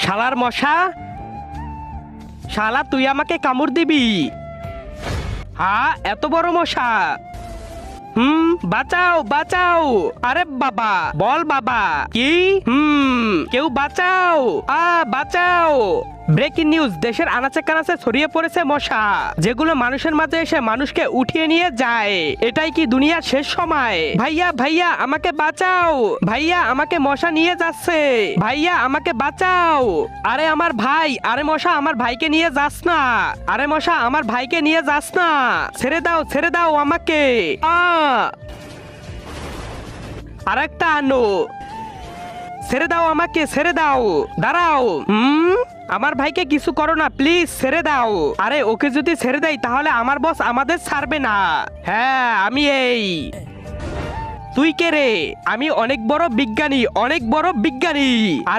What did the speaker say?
শালার মশা, শালা তুই আমাকে কামড় দিবি? হ্যাঁ, এত বড় মশা। বাঁচাও বাঁচাও। আরে বাবা, বল বাবা। কি? কেউ বাঁচাও, বাঁচাও। ব্রেকিং নিউজ, দেশের আনাচে কানাচে ছড়িয়ে পড়েছে মশা, যেগুলো মানুষের মাঝে এসে মানুষকে উঠিয়ে নিয়ে যায়। এটাই কি দুনিয়ার শেষ সময়? ভাইয়া ভাইয়া আমাকে বাঁচাও, ভাইয়া আমাকে মশা নিয়ে যাচ্ছে, ভাইয়া আমাকে বাঁচাও। আরে আমার ভাই, আরে মশা আমার ভাইকে নিয়ে যাস না, আরে মশা আমার ভাইকে নিয়ে যাস না, ছেড়ে দাও আমাকে। আরেকটা আনো, ছেড়ে দাও আমাকে, ছেড়ে দাও। দাঁড়াও, আমার ভাইকে কিছু করো না প্লিজ, ছেড়ে দাও। আরে ওকে যদি ছেড়ে দেয় তাহলে আমার বস আমাদের ছাড়বে না। হ্যাঁ আমি এই। তুই কে রে? আমি অনেক বড় বিজ্ঞানী, অনেক বড় বিজ্ঞানী।